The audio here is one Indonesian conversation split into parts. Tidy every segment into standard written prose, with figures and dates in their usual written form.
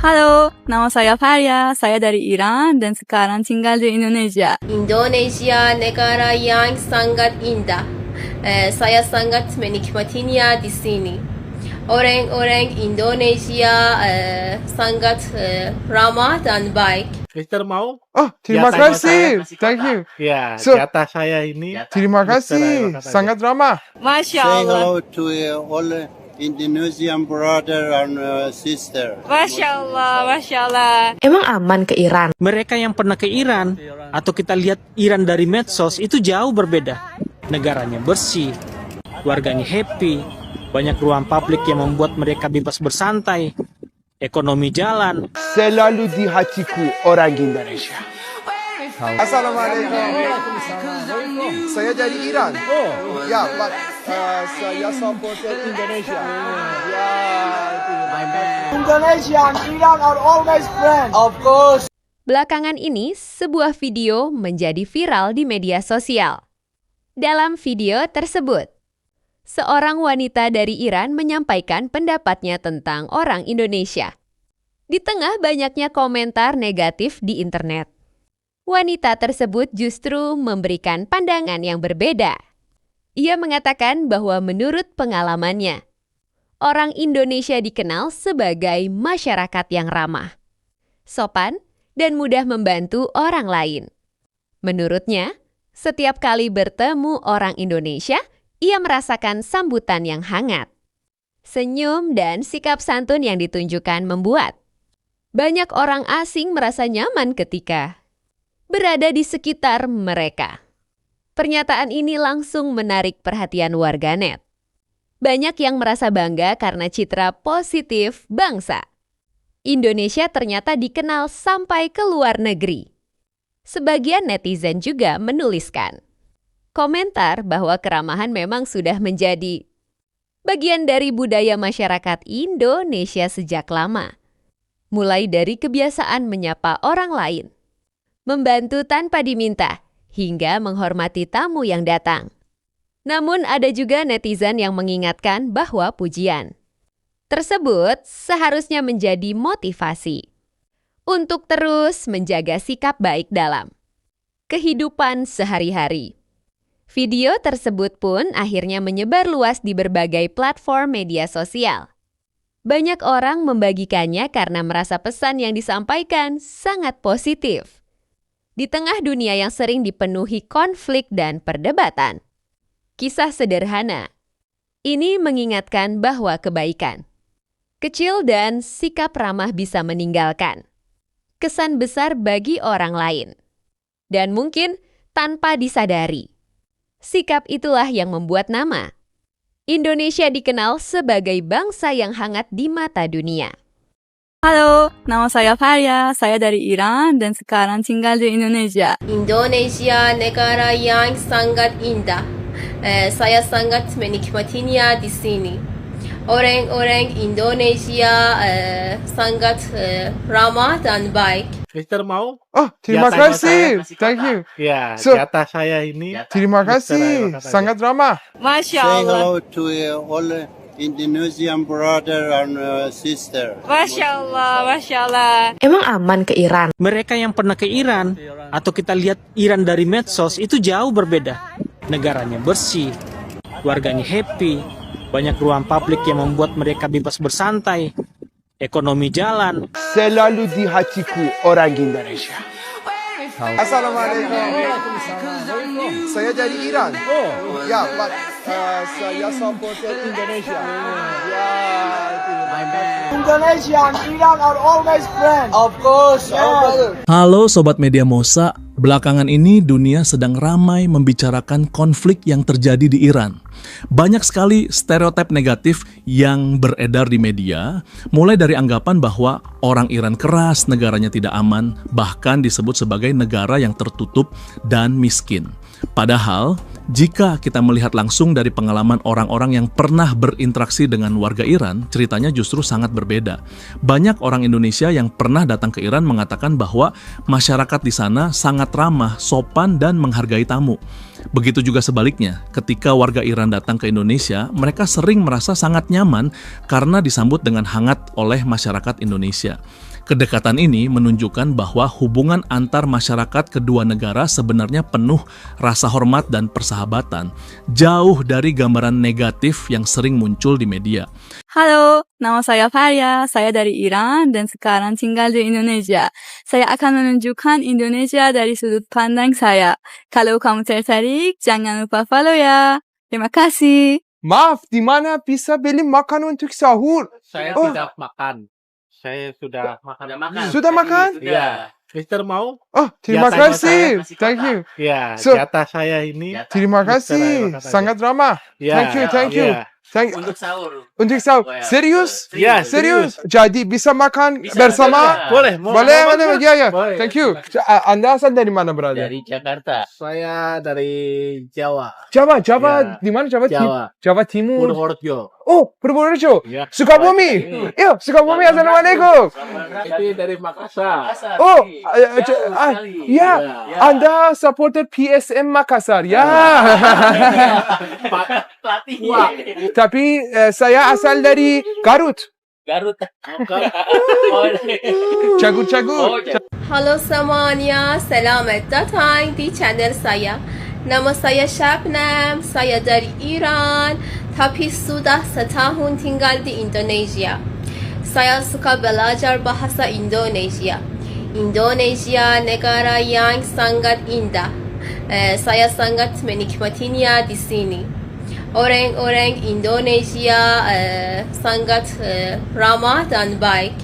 Halo, nama saya Faria. Saya dari Iran dan sekarang tinggal di Indonesia. Indonesia negara yang sangat indah. Saya sangat menikmatinya di sini. Orang-orang Indonesia sangat ramah dan baik. Mister mau? Oh, terima Jatahnya kasih. saya. Thank you. Ya, So- jatah saya ini. Terima Mister, kasih. ayo, kata Sangat ramah. Masya Say Allah. hello to all Indonesian brother and sister. Masya Allah, Masya Allah. Emang aman ke Iran? Mereka yang pernah ke Iran atau kita lihat Iran dari medsos itu jauh berbeda. Negaranya bersih, warganya happy, banyak ruang publik yang membuat mereka bebas bersantai, ekonomi jalan. Selalu di hatiku orang Indonesia. Assalamualaikum. Saya dari Iran. Ya, but saya support Indonesia. Ya, Indonesia and Iran are always friends. Of course. Belakangan ini, sebuah video menjadi viral di media sosial. Dalam video tersebut, seorang wanita dari Iran menyampaikan pendapatnya tentang orang Indonesia. Di tengah banyaknya komentar negatif di internet, wanita tersebut justru memberikan pandangan yang berbeda. Ia mengatakan bahwa menurut pengalamannya, orang Indonesia dikenal sebagai masyarakat yang ramah, sopan, dan mudah membantu orang lain. Menurutnya, setiap kali bertemu orang Indonesia, ia merasakan sambutan yang hangat. Senyum dan sikap santun yang ditunjukkan membuat banyak orang asing merasa nyaman ketika berada di sekitar mereka. Pernyataan ini langsung menarik perhatian warganet. Banyak yang merasa bangga karena citra positif bangsa. Indonesia ternyata dikenal sampai ke luar negeri. Sebagian netizen juga menuliskan komentar bahwa keramahan memang sudah menjadi bagian dari budaya masyarakat Indonesia sejak lama. Mulai dari kebiasaan menyapa orang lain, membantu tanpa diminta, hingga menghormati tamu yang datang. Namun ada juga netizen yang mengingatkan bahwa pujian tersebut seharusnya menjadi motivasi untuk terus menjaga sikap baik dalam kehidupan sehari-hari. Video tersebut pun akhirnya menyebar luas di berbagai platform media sosial. Banyak orang membagikannya karena merasa pesan yang disampaikan sangat positif. Di tengah dunia yang sering dipenuhi konflik dan perdebatan, kisah sederhana ini mengingatkan bahwa kebaikan kecil dan sikap ramah bisa meninggalkan kesan besar bagi orang lain. Dan mungkin tanpa disadari, sikap itulah yang membuat nama Indonesia dikenal sebagai bangsa yang hangat di mata dunia. Halo, nama saya Faria. Saya dari Iran dan sekarang tinggal di Indonesia. Indonesia negara yang sangat indah. Saya sangat menikmatinya di sini. Orang-orang Indonesia sangat ramah dan baik. Mister mau? Oh, terima Jatahnya kasih. saya. Thank you. Ya, So- jatah saya ini. Terima Mister, ayo, kasih. kata Sangat ramah. Masya Say Allah. hello to all Indonesian brother and sister. Masya Allah, Masya Allah. Emang aman ke Iran? Mereka yang pernah ke Iran atau kita lihat Iran dari medsos itu jauh berbeda. Negaranya bersih, warganya happy, banyak ruang publik yang membuat mereka bebas bersantai, ekonomi jalan. Selalu di hatiku orang Indonesia. Assalamualaikum. Saya dari Iran. Ya, but saya support Indonesia. Ya, Indonesia and Iran are always friends. Of course. Halo Sobat Media Mosa, belakangan ini dunia sedang ramai membicarakan konflik yang terjadi di Iran. Banyak sekali stereotip negatif yang beredar di media, mulai dari anggapan bahwa orang Iran keras, negaranya tidak aman, bahkan disebut sebagai negara yang tertutup dan miskin. Padahal, jika kita melihat langsung dari pengalaman orang-orang yang pernah berinteraksi dengan warga Iran, ceritanya justru sangat berbeda. Banyak orang Indonesia yang pernah datang ke Iran mengatakan bahwa masyarakat di sana sangat ramah, sopan, dan menghargai tamu. Begitu juga sebaliknya, ketika warga Iran datang ke Indonesia, mereka sering merasa sangat nyaman karena disambut dengan hangat oleh masyarakat Indonesia. Kedekatan ini menunjukkan bahwa hubungan antar masyarakat kedua negara sebenarnya penuh rasa hormat dan persahabatan, jauh dari gambaran negatif yang sering muncul di media. Halo, nama saya Faria, saya dari Iran dan sekarang tinggal di Indonesia. Saya akan menunjukkan Indonesia dari sudut pandang saya. Kalau kamu tertarik, jangan lupa follow ya. Terima kasih. Maaf, di mana bisa beli makan untuk sahur? Saya Oh. tidak makan. Saya sudah makan. Sudah makan? Iya. Mister mau? Oh, terima Jatah kasih. Thank you. Iya, So- jatah saya ini. Terima Mister, kasih. makan aja. Sangat ramah. Iya, Thank you. iya. Untuk sahur. Untuk sahur. Serius? Iya, Serius? Jadi bisa makan bersama? Boleh, mau Boleh, mau boleh. makan? Ya, ya. Boleh. Thank you. Anda asal dari mana, brother? Dari Jakarta. Saya dari Jawa. Jawa. Ya. Di mana Jawa? Jawa. Jawa Timur. Purworejo. Oh, Purworejo. Ya. Sukabumi. Yuk, Sukabumi. Assalamualaikum. Itu dari Makassar. Oh, ya. Anda supporter PSM Makassar. Ya. Wah, Tapi saya asal dari Garut. Garut. Cagur. Halo semuanya, selamat datang di channel saya. Nama saya Shabnam, saya dari Iran, tapi sudah setahun tinggal di Indonesia. Saya suka belajar bahasa Indonesia. Indonesia negara yang sangat indah. Saya sangat menikmatinya di sini. Orang-orang Indonesia sangat ramah dan baik.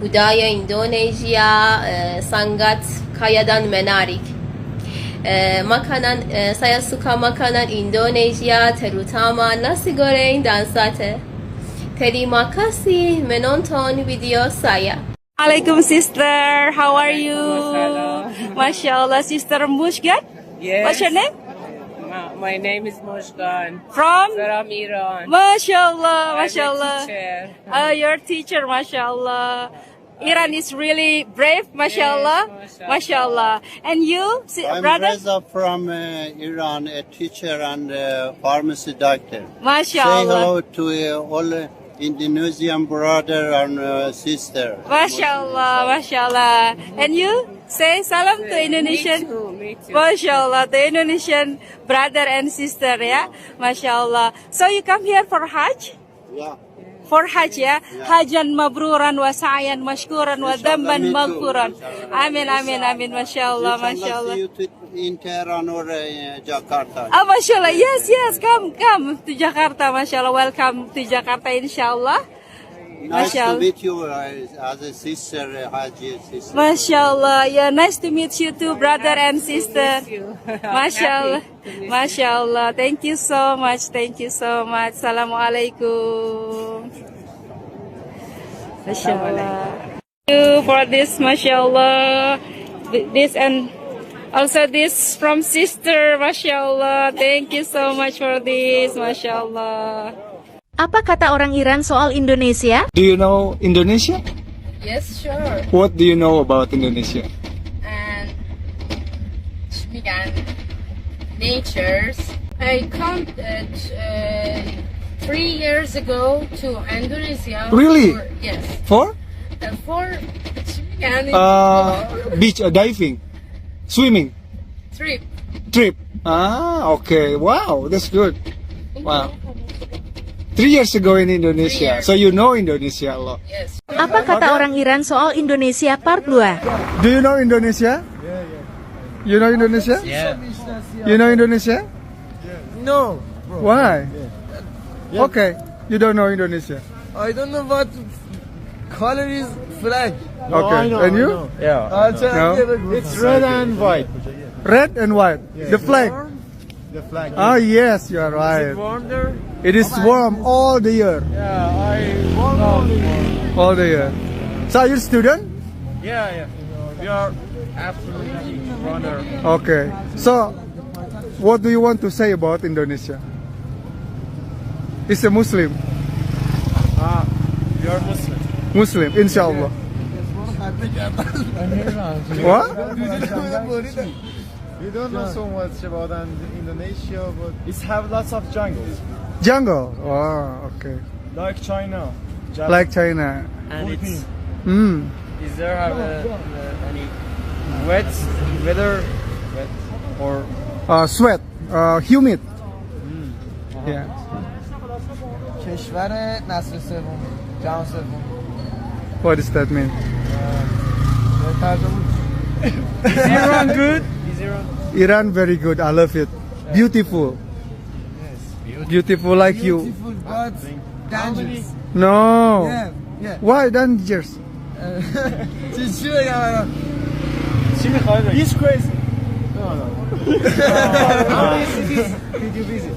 Budaya Indonesia sangat kaya dan menarik. Saya suka makanan Indonesia, terutama nasi goreng dan sate. Terima kasih menonton video saya. Alaikum sister, how are you? Masya Allah, sister Mushkan. Yes. What's your name? My name is Mushkan From? from Iran. Masya Allah, I'm Masya a Allah. teacher. Your teacher, Masya Allah. Iran is really brave, Masya Yes, Allah. Masya Masya Allah. And you, I'm brother? Reza from Iran, a teacher and pharmacy doctor. Masya Say Allah. hello to all Indonesian brother and sister. Masya Allah, Masya Allah. And you? Say salam to Indonesian. Me too. Masya Allah, the Indonesian brother and sister, ya. Masya Allah. So you come here for Hajj? Yeah. For Hajj, ya. Hajan mabruran wa sa'yan mashkuran wa damban me too. maghfuran. Amin, amin, amin. Masya Allah, Masya Allah. See you in Tehran or Jakarta. Ah, Masya Allah. Yes, yes. Come to Jakarta. Masya Allah. Welcome to Jakarta, inshallah. Nice Masya to Allah. meet you as a sister, Haji sister. Masya Allah. Yeah, nice to meet you too, brother and sister. Masya Allah. Masya Allah. Thank you so much. Thank you so much. Assalamualaikum. Masya Allah. Thank you for this, Masya Allah. This and also this from sister, Masya Allah. Thank you so much for this, Masya Allah. Apa kata orang Iran soal Indonesia? Do you know Indonesia? Yes, sure. What do you know about Indonesia? And natures. I come 3 years ago to Indonesia. Really? Yes. For? For Beach diving, swimming, trip. Okay. Wow, that's good. Wow. 3 years ago in Indonesia, so you know Indonesia a lot. Yes. Apa kata orang Iran soal Indonesia Part 2? Do you know Indonesia? You know Indonesia? Yeah. You know Indonesia? No. Why? Okay, you don't know Indonesia. I don't know what color is flag. Okay, and you? Yeah. No? It's red and white. Red and white. The flag. The flag. Ah, yes, you are right. Wonder. It is warm all the year. Yeah, warm. All the year. So are you a student? Yeah. We are absolutely wonder. Okay. So, what do you want to say about Indonesia? It's a Muslim. We are Muslim. Muslim, inshallah. What? We don't know so much about Indonesia, but it have lots of jungles, Jungle. Oh, okay. like China. Like China. And it's there have any wet weather, wet or sweat, humid. Yeah. کشور نسل سوم جهان سوم. What does that mean? Is Iran good? Is Iran? Iran very good. I love it. Beautiful. Beautiful like you. Beautiful but dangerous. No. Yeah. Why dangerous? چی بگم؟ چی میخوای بگی؟ He's crazy. How many cities did you visit?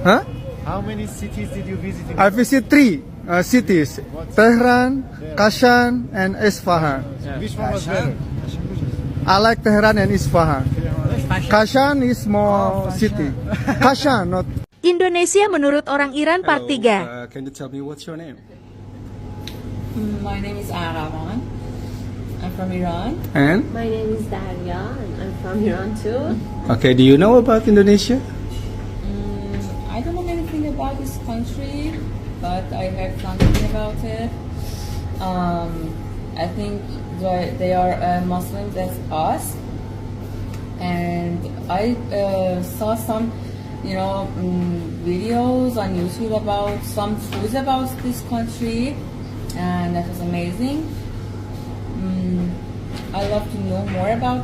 Huh? How many cities did you visit? I visit 3 cities: Tehran, Kashan, and Isfahan. Which one was better? I like Tehran and Isfahan. Kashan is more city. Kashan, not. Indonesia menurut orang Iran part 3. Can you tell me what's your name? My name is Araman. I'm from Iran. And? My name is Daria and I'm from Iran too. Okay, do you know about Indonesia? I don't know anything about this country, but I heard something about it. I think they are Muslims as us, and I saw some, videos on YouTube about some foods about this country, and that was amazing. I love to know more about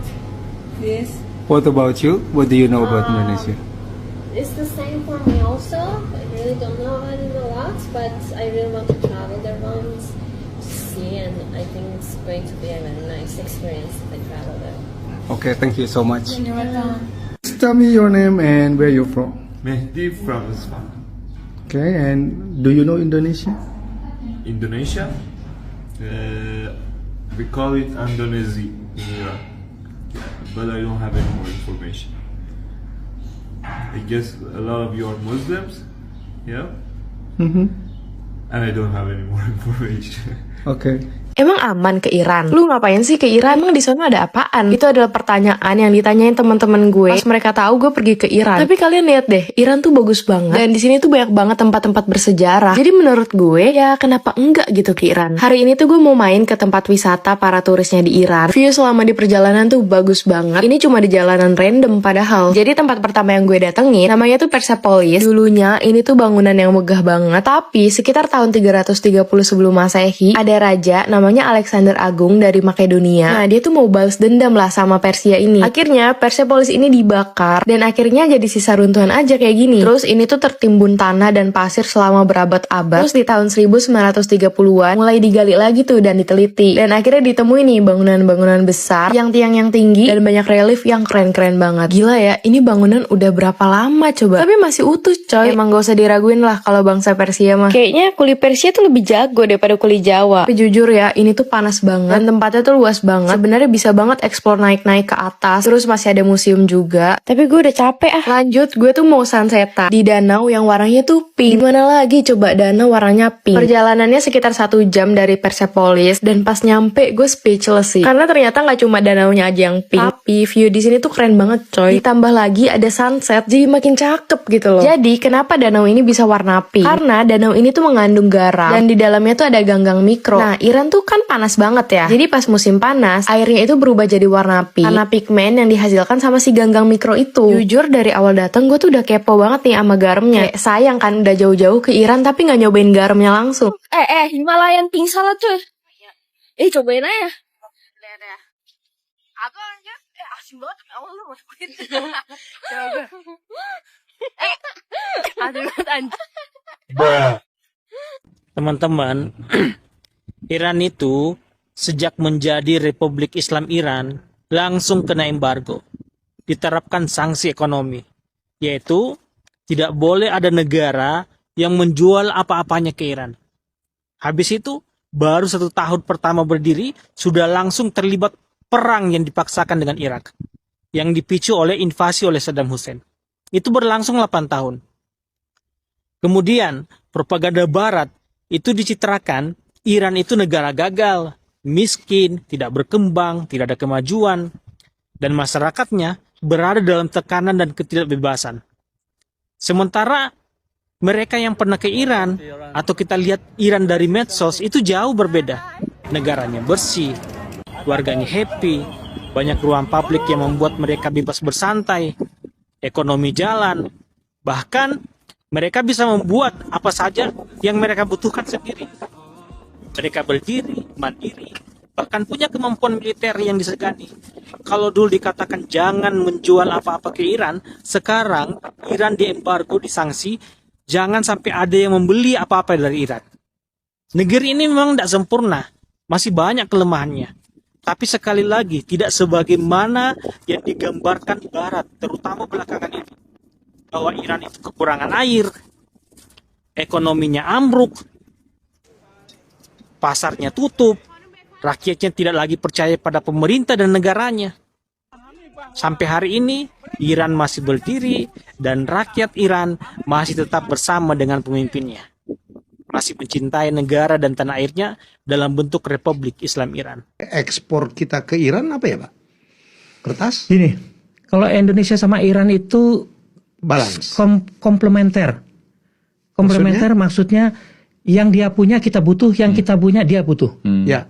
this. What about you? What do you know about Indonesia? It's the same for me also. I really don't know about it a lot, but I really want to travel there once to see, and I think it's going to be a very nice experience if I travel there. Okay, thank you so much. You're welcome. Tell me your name and where you're from. Mehdi from Isfahan. Okay, and do you know Indonesia? Indonesia? We call it Indonesia in Iran, but I don't have any more information. I guess a lot of you are Muslims, yeah? Mm-hmm. And I don't have any more information. Okay. Emang aman ke Iran? Lu ngapain sih ke Iran? Emang di sana ada apaan? Itu adalah pertanyaan yang ditanyain teman-teman gue pas mereka tahu gue pergi ke Iran. Tapi kalian lihat deh, Iran tuh bagus banget dan di sini tuh banyak banget tempat-tempat bersejarah. Jadi menurut gue, ya kenapa enggak gitu ke Iran? Hari ini tuh gue mau main ke tempat wisata para turisnya di Iran. View selama di perjalanan tuh bagus banget. Ini cuma di jalanan random padahal. Jadi tempat pertama yang gue datengin namanya tuh Persepolis. Dulunya ini tuh bangunan yang megah banget. Tapi sekitar tahun 330 sebelum Masehi ada raja namanya Alexander Agung dari Makedonia. Nah, dia tuh mau balas dendam lah sama Persia ini. Akhirnya Persepolis ini dibakar dan akhirnya jadi sisa runtuhan aja kayak gini. Terus ini tuh tertimbun tanah dan pasir selama berabad-abad. Terus di tahun 1930-an mulai digali lagi tuh dan diteliti. Dan akhirnya ditemui nih bangunan-bangunan besar yang tiang yang tinggi dan banyak relief yang keren-keren banget. Gila ya, ini bangunan udah berapa lama coba? Tapi masih utuh coy. Emang gak usah diraguin lah kalau bangsa Persia mah. Kayaknya kulit Persia tuh lebih jago daripada kulit Jawa. Tapi jujur ya, ini tuh panas banget dan tempatnya tuh luas banget. Sebenarnya bisa banget explore naik-naik ke atas. Terus masih ada museum juga. Tapi gue udah capek ah. Lanjut, gue tuh mau sunsetan di danau yang warnanya tuh pink. Gimana lagi coba danau warnanya pink? Perjalanannya sekitar 1 jam dari Persepolis dan pas nyampe gue speechless sih. Karena ternyata nggak cuma danaunya aja yang pink, tapi view di sini tuh keren banget coy. Ditambah lagi ada sunset, jadi makin cakep gitu loh. Jadi kenapa danau ini bisa warna pink? Karena danau ini tuh mengandung garam dan di dalamnya tuh ada ganggang mikro. Nah, Iran tuh kan panas banget ya. Jadi pas musim panas, airnya itu berubah jadi warna pink karena pigmen yang dihasilkan sama si ganggang mikro itu. Jujur dari awal dateng gue tuh udah kepo banget nih sama garamnya. Kayak sayang kan udah jauh-jauh ke Iran tapi nggak nyobain garamnya langsung. Himalayan pink salad cuy. Cobain aja. Apa aja? Asin banget awal lu masukin. Coba. Aduh anjir. Teman-teman, Iran itu sejak menjadi Republik Islam Iran langsung kena embargo. Diterapkan sanksi ekonomi, yaitu tidak boleh ada negara yang menjual apa-apanya ke Iran. Habis itu, baru 1 tahun pertama berdiri, sudah langsung terlibat perang yang dipaksakan dengan Irak, yang dipicu oleh invasi oleh Saddam Hussein. Itu berlangsung 8 tahun. Kemudian, propaganda Barat itu dicitrakan Iran itu negara gagal, miskin, tidak berkembang, tidak ada kemajuan, dan masyarakatnya berada dalam tekanan dan ketidakbebasan. Sementara mereka yang pernah ke Iran, atau kita lihat Iran dari medsos, itu jauh berbeda. negaranya bersih, warganya happy, banyak ruang publik yang membuat mereka bebas bersantai, ekonomi jalan, bahkan mereka bisa membuat apa saja yang mereka butuhkan sendiri. Mereka berdiri, mandiri, bahkan punya kemampuan militer yang disegani. Kalau dulu dikatakan jangan menjual apa-apa ke Iran, sekarang Iran diembargo, disanksi, jangan sampai ada yang membeli apa-apa dari Iran. Negeri ini memang tidak sempurna, masih banyak kelemahannya. Tapi sekali lagi, tidak sebagaimana yang digambarkan Barat, terutama belakangan ini. Bahwa Iran itu kekurangan air, ekonominya ambruk, pasarnya tutup, rakyatnya tidak lagi percaya pada pemerintah dan negaranya. Sampai hari ini, Iran masih berdiri dan rakyat Iran masih tetap bersama dengan pemimpinnya. Masih mencintai negara dan tanah airnya dalam bentuk Republik Islam Iran. Ekspor kita ke Iran apa ya, Pak? Kertas? Gini, kalau Indonesia sama Iran itu balance, komplementer. Komplementer maksudnya yang dia punya kita butuh, yang kita punya dia butuh. Ya.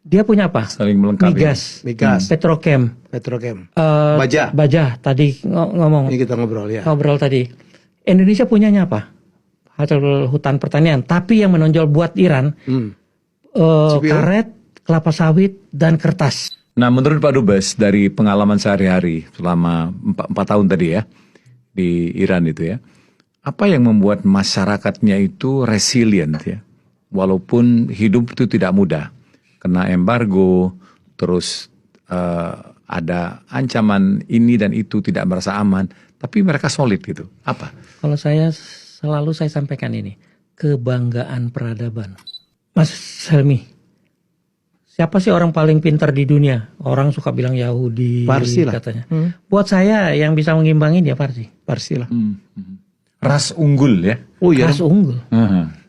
Dia punya apa? Saling melengkapi. Migas, petrokem, baja tadi ngomong. Ini kita ngobrol ya. Ngobrol tadi. Indonesia punyanya apa? Hasil hutan pertanian. Tapi yang menonjol buat Iran karet, kelapa sawit, dan kertas. Nah, menurut Pak Dubes dari pengalaman sehari-hari selama 4 tahun tadi ya di Iran itu ya, apa yang membuat masyarakatnya itu resilient ya, walaupun hidup itu tidak mudah, kena embargo, terus ada ancaman ini dan itu, tidak merasa aman, tapi mereka solid gitu. Apa? Kalau saya selalu sampaikan ini, kebanggaan peradaban. Mas Helmi, siapa sih orang paling pintar di dunia? Orang suka bilang Yahudi, Parsi lah katanya. Buat saya yang bisa mengimbangi dia Parsi lah. Ras unggul ya? Oh iya. Ras unggul.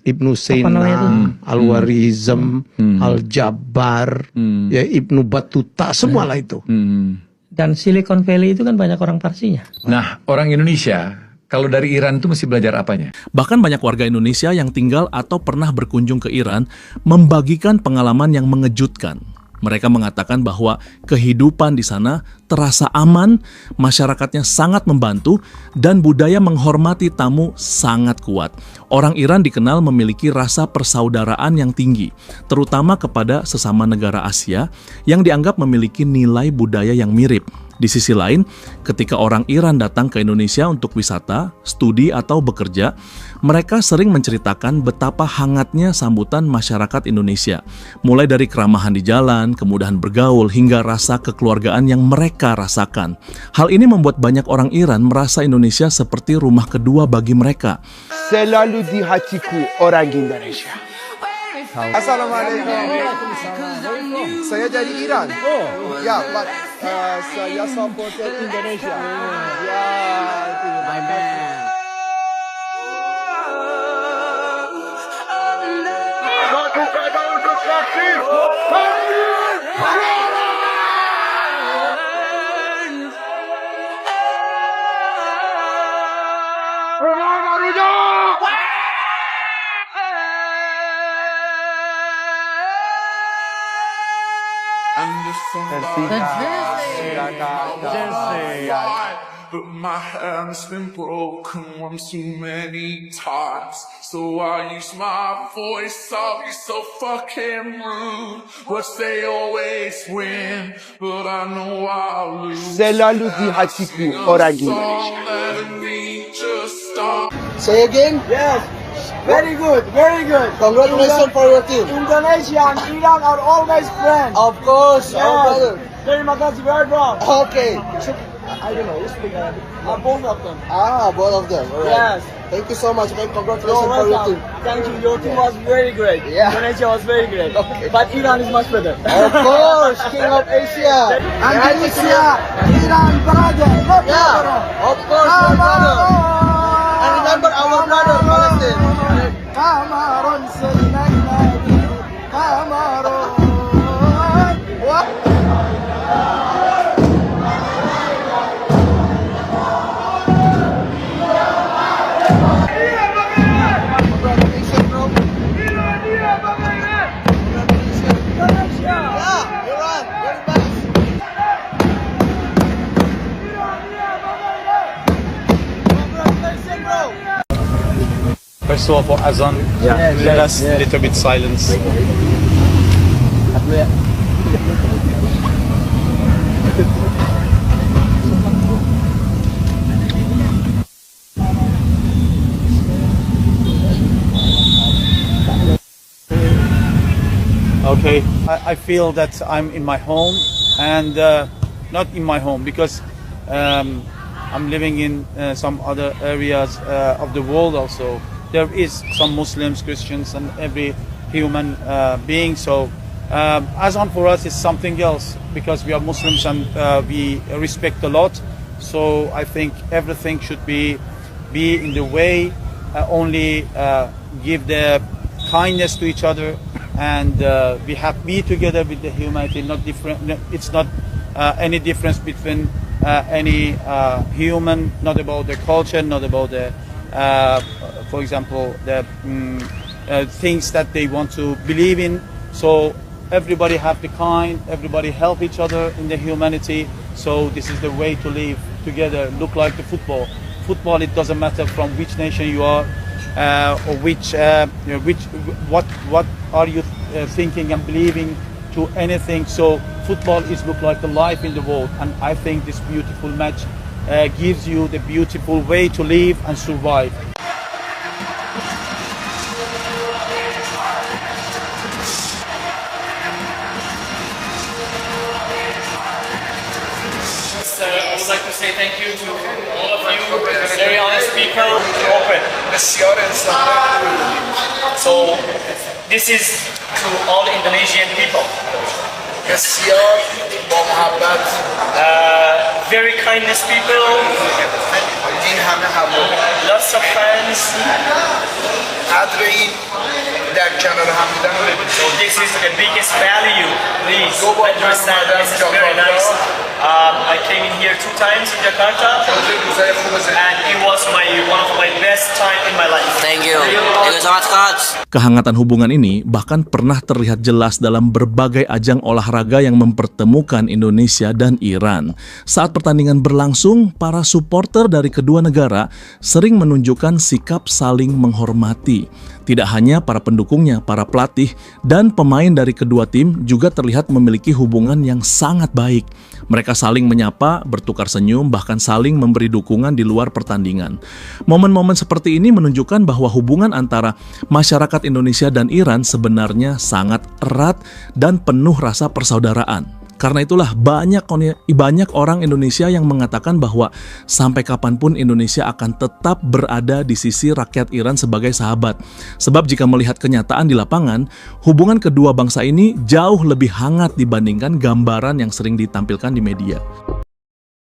Ibnu Sina, Al-Warizm, Al-Jabbar, ya Ibnu Battuta, semualah itu. Dan Silicon Valley itu kan banyak orang Parsinya. Nah, orang Indonesia kalau dari Iran itu mesti belajar apanya? Bahkan banyak warga Indonesia yang tinggal atau pernah berkunjung ke Iran membagikan pengalaman yang mengejutkan. Mereka mengatakan bahwa kehidupan di sana terasa aman, masyarakatnya sangat membantu, dan budaya menghormati tamu sangat kuat. Orang Iran dikenal memiliki rasa persaudaraan yang tinggi, terutama kepada sesama negara Asia yang dianggap memiliki nilai budaya yang mirip. Di sisi lain, ketika orang Iran datang ke Indonesia untuk wisata, studi, atau bekerja, mereka sering menceritakan betapa hangatnya sambutan masyarakat Indonesia. Mulai dari keramahan di jalan, kemudahan bergaul, hingga rasa kekeluargaan yang mereka rasakan. Hal ini membuat banyak orang Iran merasa Indonesia seperti rumah kedua bagi mereka. Selalu di hatiku orang Indonesia. Assalamualaikum. Saya dari Iran. Ya, but saya support Indonesia. Ya, my man. But my hand's been broken one too many times. So I use my voice, I'll be so fucking rude. But they always win, but I know I'll lose. Selalu di hatiku orang Indonesia. Say again? Yes. Very good, very good. Congratulations for your team. Indonesia and Iran are always friends. Of course, yes. Our brother. Terima kasih, very proud. Okay. I don't know, you speak Arabic. Both of them. Both of them. All right. Yes. Thank you so much, man. Congratulations for your team. Thank you. Your team was very great. Yeah. Indonesia was very great. Okay. But Iran is much better. Of course, King of Asia. Indonesia, Iran, brother. Yeah. Of course, my brother. And remember our brother, Palestine. Kamaron Nabi. Kamaron. What? First of all, for Azan, let us a little bit silence. Okay, I feel that I'm in my home and not in my home because I'm living in some other areas of the world also. There is some Muslims, Christians, and every human being. So Azan for us is something else because we are Muslims and we respect a lot. So I think everything should be in the way, only give the kindness to each other, and we have be together with the humanity. Not different. It's not any difference between any human. Not about the culture. Not about the, for example, the things that they want to believe in. So everybody have the kind. Everybody help each other in the humanity. So this is the way to live together. Look like the football. Football. It doesn't matter from which nation you are. Or what are you thinking and believing to anything. So football is look like the life in the world, and I think this beautiful match gives you the beautiful way to live and survive. I would like to say thank you to all of you, very honest people, open. So this is to all Indonesian people. Very kindness people, lots of friends. So this is the biggest value. Please understand. This is very nice. I came in here 2 times in Jakarta, and it was one of my best time in my life. Thank you. Thank you so much, Coach. Kehangatan hubungan ini bahkan pernah terlihat jelas dalam berbagai ajang olahraga yang mempertemukan Indonesia dan Iran. Saat pertandingan berlangsung, para supporter dari kedua negara sering menunjukkan sikap saling menghormati. Tidak hanya para pendukungnya, para pelatih dan pemain dari kedua tim juga terlihat memiliki hubungan yang sangat baik. Mereka saling menyapa, bertukar senyum, bahkan saling memberi dukungan di luar pertandingan. Momen-momen seperti ini menunjukkan bahwa hubungan antara masyarakat Indonesia dan Iran sebenarnya sangat erat dan penuh rasa persaudaraan. Karena itulah banyak orang Indonesia yang mengatakan bahwa sampai kapanpun Indonesia akan tetap berada di sisi rakyat Iran sebagai sahabat. Sebab jika melihat kenyataan di lapangan, hubungan kedua bangsa ini jauh lebih hangat dibandingkan gambaran yang sering ditampilkan di media.